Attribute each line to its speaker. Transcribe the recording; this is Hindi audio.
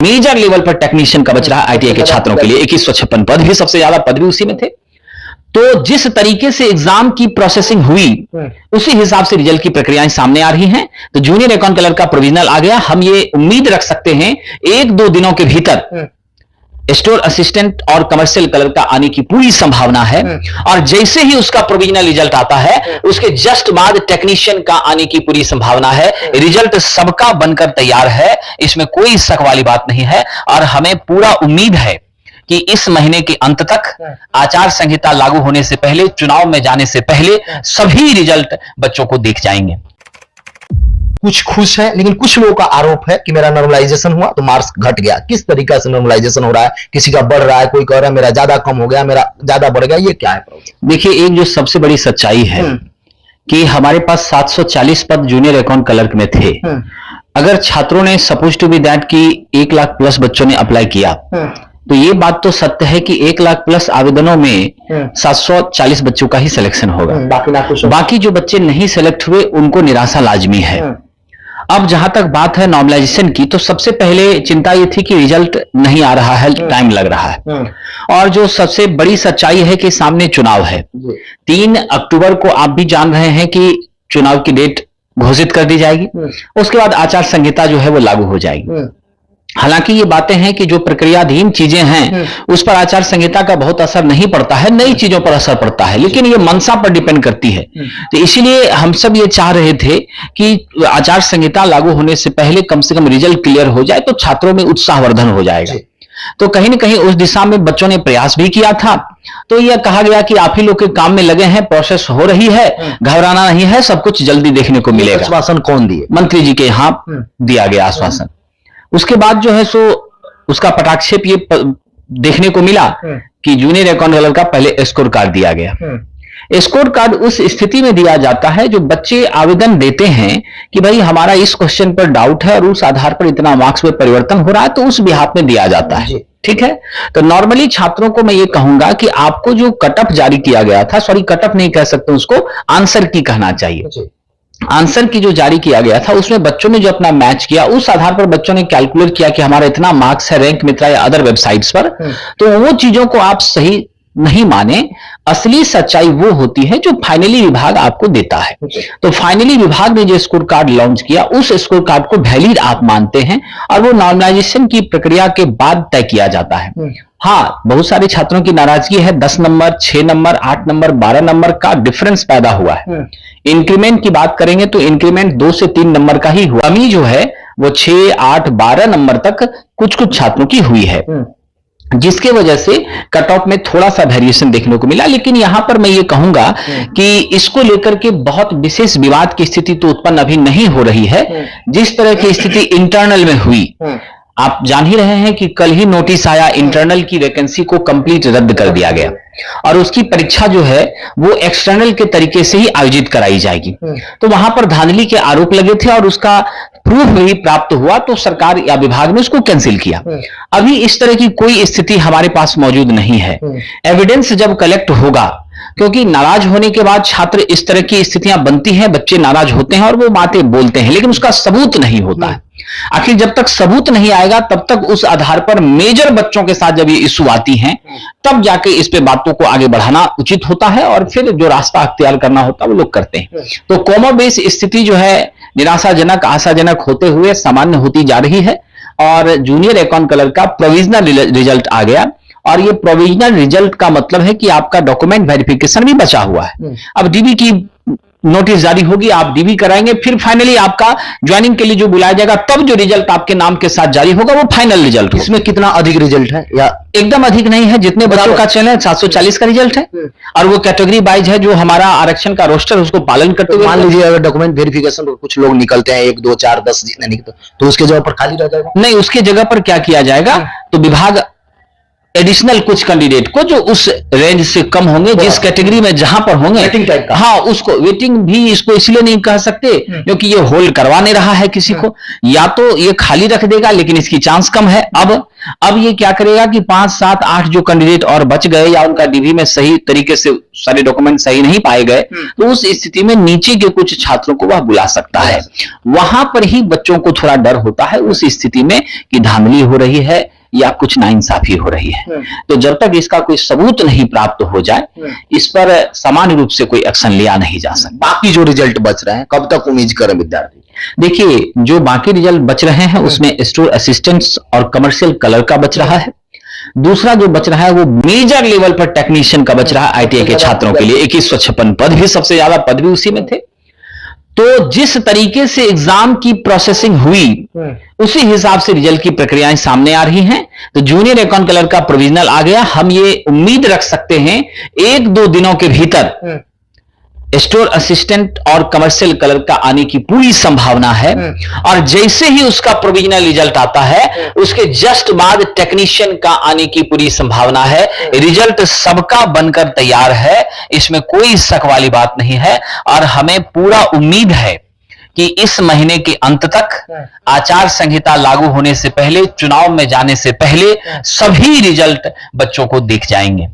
Speaker 1: मेजर लेवल पर टेक्नीशियन का बच रहा है आईटीआई के छात्रों के लिए 2156 पद भी, सबसे ज्यादा पद भी उसी में थे। तो जिस तरीके से एग्जाम की प्रोसेसिंग हुई उसी हिसाब से रिजल्ट की प्रक्रियाएं सामने आ रही हैं। तो जूनियर अकाउंट क्लर्क का प्रोविजनल आ गया। हम ये उम्मीद रख सकते हैं 1-2 दिनों के भीतर स्टोर असिस्टेंट और कमर्शियल क्लर्क का आने की पूरी संभावना है। और जैसे ही उसका प्रोविजनल रिजल्ट आता है उसके जस्ट बाद टेक्नीशियन का आने की पूरी संभावना है। रिजल्ट सबका बनकर तैयार है, इसमें कोई शक वाली बात नहीं है। और हमें पूरा उम्मीद है कि इस महीने के अंत तक आचार संहिता लागू होने से पहले, चुनाव में जाने से पहले सभी रिजल्ट बच्चों को दिख जाएंगे।
Speaker 2: कुछ खुश है, लेकिन कुछ लोगों का आरोप है कि मेरा नॉर्मलाइजेशन हुआ तो मार्क्स घट गया। किस तरीका से नॉर्मलाइजेशन हो रहा है? किसी का बढ़ रहा है, कोई कह रहा है मेरा ज्यादा कम हो गया, मेरा ज्यादा बढ़ गया, ये क्या है?
Speaker 1: देखिए, एक जो सबसे बड़ी सच्चाई है कि हमारे पास 740 पद जूनियर अकाउंट क्लर्क में थे। अगर छात्रों ने सपोज टू बी दैट कि 1 लाख प्लस बच्चों ने अप्लाई किया, तो ये बात तो सत्य है कि 1 लाख प्लस आवेदनों में 740 बच्चों का ही सिलेक्शन होगा। बाकी जो बच्चे नहीं सिलेक्ट हुए उनको निराशा लाजमी है। अब जहां तक बात है नॉर्मलाइजेशन की, तो सबसे पहले चिंता ये थी कि रिजल्ट नहीं आ रहा है, टाइम लग रहा है। और जो सबसे बड़ी सच्चाई है कि सामने चुनाव है। 3 अक्टूबर को आप भी जान रहे हैं कि चुनाव की डेट घोषित कर दी जाएगी। उसके बाद आचार संहिता जो है वो लागू हो जाएगी। हालांकि ये बातें हैं कि जो प्रक्रियाधीन चीजें हैं उस पर आचार संहिता का बहुत असर नहीं पड़ता है, नई चीजों पर असर पड़ता है, लेकिन ये मंशा पर डिपेंड करती है। तो इसीलिए हम सब ये चाह रहे थे कि आचार संहिता लागू होने से पहले कम से कम रिजल्ट क्लियर हो जाए तो छात्रों में उत्साहवर्धन हो जाएगा। तो कहीं ना कहीं उस दिशा में बच्चों ने प्रयास भी किया था। तो यह कहा गया कि आप ही लोग के काम में लगे हैं, प्रोसेस हो रही है, घबराना नहीं है, सब कुछ जल्दी देखने को मिलेगा।
Speaker 2: आश्वासन कौन दिए?
Speaker 1: मंत्री जी के यहाँ दिया गया आश्वासन। उसके बाद जो है सो उसका पटाक्षेप ये देखने को मिला कि जूनियर अकाउंट क्लर्क का पहले स्कोर कार्ड दिया गया। स्कोर कार्ड उस स्थिति में दिया जाता है जो बच्चे आवेदन देते हैं कि भाई हमारा इस क्वेश्चन पर डाउट है और उस आधार पर इतना मार्क्स में परिवर्तन हो रहा है, तो उस बिहाफ में दिया जाता है। ठीक है। तो नॉर्मली छात्रों को मैं ये कहूंगा कि आपको जो कटअप जारी किया गया था, सॉरी कटअप नहीं कह सकते उसको, आंसर की कहना चाहिए, आंसर की जो जारी किया गया था उसमें बच्चों ने जो अपना मैच किया उस आधार पर बच्चों ने कैलकुलेट किया कि हमारा इतना मार्क्स है रैंक मित्रा या अदर वेबसाइट्स पर। तो वो चीजों को आप सही नहीं माने। असली सच्चाई वो होती है जो फाइनली विभाग आपको देता है। तो फाइनली विभाग ने जो स्कोर कार्ड लॉन्च किया उस स्कोर कार्ड को वैलिड आप मानते हैं और वो नॉर्मलाइजेशन की प्रक्रिया के बाद तय किया जाता है। हाँ, बहुत सारे छात्रों की नाराजगी है, 10 नंबर, 6 नंबर, 8 नंबर, 12 नंबर का डिफरेंस पैदा हुआ है। इंक्रीमेंट की बात करेंगे तो इंक्रीमेंट 2 से 3 नंबर का ही हुआ। कमी जो है वो 6, 8, 12 नंबर तक कुछ छात्रों की हुई है, जिसके वजह से कट ऑफ में थोड़ा सा वेरिएशन देखने को मिला। लेकिन यहां पर मैं ये कहूंगा कि इसको लेकर के बहुत विशेष विवाद की स्थिति तो उत्पन्न अभी नहीं हो रही है। जिस तरह की स्थिति इंटरनल में हुई, आप जान ही रहे हैं कि कल ही नोटिस आया, इंटरनल की वैकेंसी को कंप्लीट रद्द कर दिया गया और उसकी परीक्षा जो है वो एक्सटर्नल के तरीके से ही आयोजित कराई जाएगी। तो वहां पर धांधली के आरोप लगे थे और उसका प्रूफ भी प्राप्त हुआ तो सरकार या विभाग ने उसको कैंसिल किया। अभी इस तरह की कोई स्थिति हमारे पास मौजूद नहीं है। एविडेंस जब कलेक्ट होगा, क्योंकि नाराज होने के बाद छात्र इस तरह की स्थितियां बनती हैं, बच्चे नाराज होते हैं और वो बातें बोलते हैं, लेकिन उसका सबूत नहीं होता है। आखिर जब तक सबूत नहीं आएगा तब तक उस आधार पर मेजर बच्चों के साथ जब ये इशू आती हैं तब जाके इस पे बातों को आगे बढ़ाना उचित होता है और फिर जो रास्ता अख्तियार करना होता है वो लोग करते हैं। तो कॉमो बेस स्थिति जो है निराशाजनक, आशाजनक होते हुए सामान्य होती जा रही है और जूनियर अकाउंट क्लर्क का प्रोविजनल रिजल्ट आ गया। और ये प्रोविजनल रिजल्ट का मतलब है कि आपका डॉक्यूमेंट वेरिफिकेशन भी बचा हुआ है। अब डीबी की नोटिस जारी होगी, आप डीबी कराएंगे, फिर फाइनली आपका ज्वाइनिंग के लिए जो बुलाया जाएगा तब जो रिजल्ट आपके नाम के साथ जारी होगा वो फाइनल रिजल्ट।
Speaker 2: इसमें कितना अधिक रिजल्ट है या
Speaker 1: एकदम अधिक नहीं है, जितने बच्चों का चयन है 740 का रिजल्ट है और वो कैटेगरी वाइज है, जो हमारा आरक्षण का रोस्टर उसको पालन करते हुए।
Speaker 2: मान लीजिए अगर डॉक्यूमेंट वेरिफिकेशन कुछ लोग निकलते हैं 1, 2, 4, 10 जितने निकलते तो उसके जगह पर खाली रह जाएगा?
Speaker 1: नहीं, उसके जगह पर क्या किया जाएगा, तो विभाग एडिशनल कुछ कैंडिडेट को जो उस रेंज से कम होंगे, जिस कैटेगरी में जहां पर होंगे,
Speaker 2: वेटिंग टाइप का।
Speaker 1: हाँ, उसको वेटिंग भी इसको इसलिए नहीं कह सकते क्योंकि ये होल्ड करवाने रहा है किसी को, या तो ये खाली रख देगा लेकिन इसकी चांस कम है। अब ये क्या करेगा कि 5, 7, 8 जो कैंडिडेट और बच गए या उनका डीवी में सही तरीके से सारे डॉक्यूमेंट सही नहीं पाए गए, तो उस स्थिति में नीचे के कुछ छात्रों को वह बुला सकता है। वहां पर ही बच्चों को थोड़ा डर होता है उस स्थिति में कि धांधली हो रही है या कुछ नाइंसाफी हो रही है। तो जब तक इसका कोई सबूत नहीं प्राप्त हो जाए, इस पर सामान्य रूप से कोई एक्शन लिया नहीं जा सकता।
Speaker 2: बाकी जो रिजल्ट बच रहे हैं कब तक उम्मीद करें विद्यार्थी?
Speaker 1: देखिए, जो बाकी रिजल्ट बच रहे हैं उसमें स्टोर असिस्टेंट्स और कमर्शियल कलर का बच रहा है। दूसरा जो बच रहा है वो मेजर लेवल पर टेक्नीशियन का बच रहा है आईटीआई के छात्रों के लिए। 2156 पद भी, सबसे ज्यादा पद भी उसी में थे। तो जिस तरीके से एग्जाम की प्रोसेसिंग हुई उसी हिसाब से रिजल्ट की प्रक्रियाएं सामने आ रही हैं। तो जूनियर अकाउंट क्लर्क का प्रोविजनल आ गया। हम ये उम्मीद रख सकते हैं 1-2 दिनों के भीतर स्टोर असिस्टेंट और कमर्शियल क्लर्क का आने की पूरी संभावना है। और जैसे ही उसका प्रोविजनल रिजल्ट आता है उसके जस्ट बाद टेक्नीशियन का आने की पूरी संभावना है। रिजल्ट सबका बनकर तैयार है, इसमें कोई शक वाली बात नहीं है। और हमें पूरा उम्मीद है कि इस महीने के अंत तक आचार संहिता लागू होने से पहले, चुनाव में जाने से पहले सभी रिजल्ट बच्चों को दिख जाएंगे।